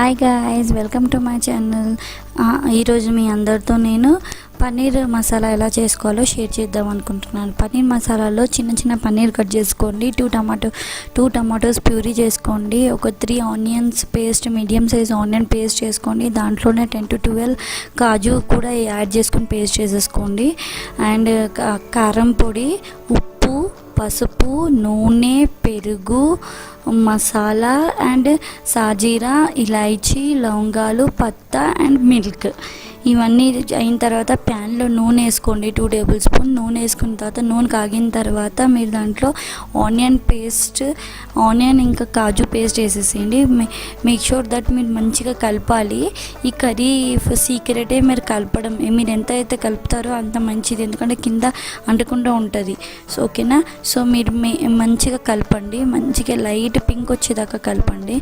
Hi guys, welcome to my channel. ఈరోజు మీ అందరితో నేను పన్నీర్ మసాలా ఎలా చేసుకోవాలో షేర్ చేద్దాం అనుకుంటున్నాను. పన్నీర్ మసాలాలో చిన్న చిన్న పన్నీర్ కట్ చేసుకోండి, టూ టమాటోస్ ప్యూరీ చేసుకోండి, ఒక 3 onions paste, medium size onion paste చేసుకోండి, దాంట్లోనే 10 to 12 కాజు కూడా యాడ్ చేసుకొని పేస్ట్ చేసేసుకోండి. అండ్ కారం పొడి, ఉప్పు, పసుపు, నూనె, పెరుగు, మసాలా అండ్ సాజీరా, ఇలాచీ, లవంగాలు, పత్తా అండ్ మిల్క్. ఇవన్నీ అయిన తర్వాత ప్యాన్లో నూనె వేసుకోండి, 2 టేబుల్ స్పూన్ నూనె వేసుకున్న తర్వాత నూనె కాగిన తర్వాత మీరు దాంట్లో ఆనియన్ ఇంకా కాజు పేస్ట్ వేసేసేయండి. మేక్ షూర్ దట్ మీరు మంచిగా కలపాలి. ఈ కర్రీ సీక్రెటే మీరు కలపడం. మీరు ఎంత అయితే కలుపుతారో అంత మంచిది, ఎందుకంటే కింద అంటకుండా ఉంటుంది. సో ఓకేనా. సో మీరు మంచిగా కలపండి, మంచిగా లైట్ పింక్ వచ్చేదాకా కలపండి.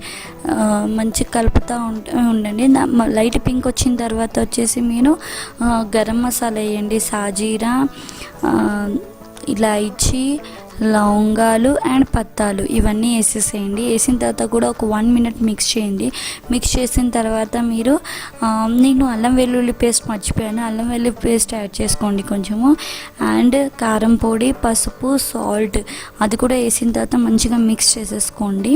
మంచిగా కలుపుతూ ఉండండి. లైట్ పింక్ వచ్చిన తర్వాత వచ్చేసి మీరు గరం మసాలా వేయండి, సాజీరా, ఇలాచీ, లవంగాలు అండ్ పత్తాలు ఇవన్నీ వేసేసేయండి. వేసిన తర్వాత కూడా ఒక 1 minute మిక్స్ చేయండి. మిక్స్ చేసిన తర్వాత మీరు నేను అల్లం వెల్లుల్లి పేస్ట్ మర్చిపోయాను, అల్లం వెల్లుల్లి పేస్ట్ యాడ్ చేసుకోండి కొంచెము. అండ్ కారం పొడి, పసుపు, సాల్ట్ అది కూడా వేసిన తర్వాత మంచిగా మిక్స్ చేసేసుకోండి.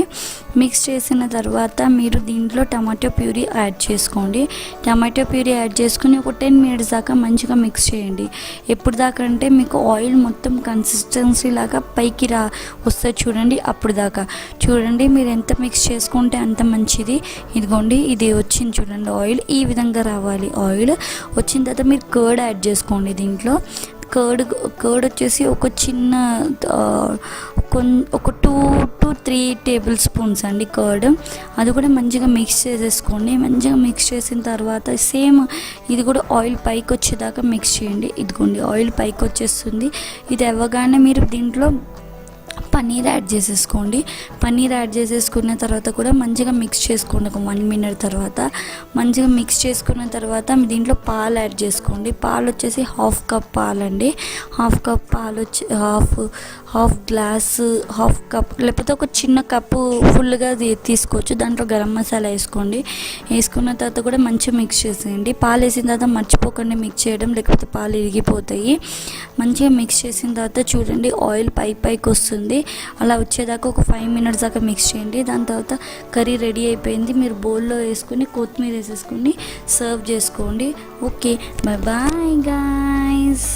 మిక్స్ చేసిన తర్వాత మీరు దీంట్లో టమాటో ప్యూరీ యాడ్ చేసుకోండి. టమాటో ప్యూరీ యాడ్ చేసుకుని ఒక 10 minutes దాకా మంచిగా మిక్స్ చేయండి. ఎప్పుడు దాకా అంటే మీకు ఆయిల్ మొత్తం కన్సిస్టెన్సీ లాగా పైకి వస్తుంది చూడండి. అప్పుడు దాకా చూడండి. మీరు ఎంత మిక్స్ చేసుకుంటే అంత మంచిది. ఇదిగోండి, ఇది వచ్చింది చూడండి. ఆయిల్ ఈ విధంగా రావాలి. ఆయిల్ వచ్చిన తర్వాత మీరు కర్డ్ యాడ్ చేసుకోండి. దీంట్లో కర్డ్ వచ్చేసి ఒక చిన్న ఒక 2 to 3 టేబుల్ స్పూన్స్ అండి కర్డ్. అది కూడా మంచిగా మిక్స్ చేసేసుకోండి. మంచిగా మిక్స్ చేసిన తర్వాత సేమ్ ఇది కూడా ఆయిల్ పైకి వచ్చేదాకా మిక్స్ చేయండి. ఇదిగోండి, ఆయిల్ పైకి వచ్చేస్తుంది. ఇది అవ్వగానే మీరు దీంట్లో పన్నీర్ యాడ్ చేసేసుకోండి. పన్నీర్ యాడ్ చేసేసుకున్న తర్వాత కూడా మంచిగా మిక్స్ చేసుకోండి. ఒక 1 minute తర్వాత మంచిగా మిక్స్ చేసుకున్న తర్వాత దీంట్లో పాలు యాడ్ చేసుకోండి. పాలు వచ్చేసి 1/2 cup పాలండి. 1/2 cup పాలు వచ్చి హాఫ్ గ్లాసు, 1/2 cup లేకపోతే ఒక చిన్న కప్పు ఫుల్గా తీసుకోవచ్చు. దాంట్లో గరం మసాలా వేసుకోండి. వేసుకున్న తర్వాత కూడా మంచిగా మిక్స్ చేసేయండి. పాలు వేసిన తర్వాత మర్చిపోకండి మిక్స్ చేయడం, లేకపోతే పాలు ఇరిగిపోతాయి. మంచిగా మిక్స్ చేసిన తర్వాత చూడండి ఆయిల్ పైకి వస్తుంది. అలా వచ్చేదాకా ఒక 5 minutes దాకా మిక్స్ చేయండి. దాని తర్వాత కర్రీ రెడీ అయిపోయింది. మీరు బౌల్లో వేసుకొని కొత్తిమీర వేసేసుకొని సర్వ్ చేసుకోండి. Okay, bye bye guys.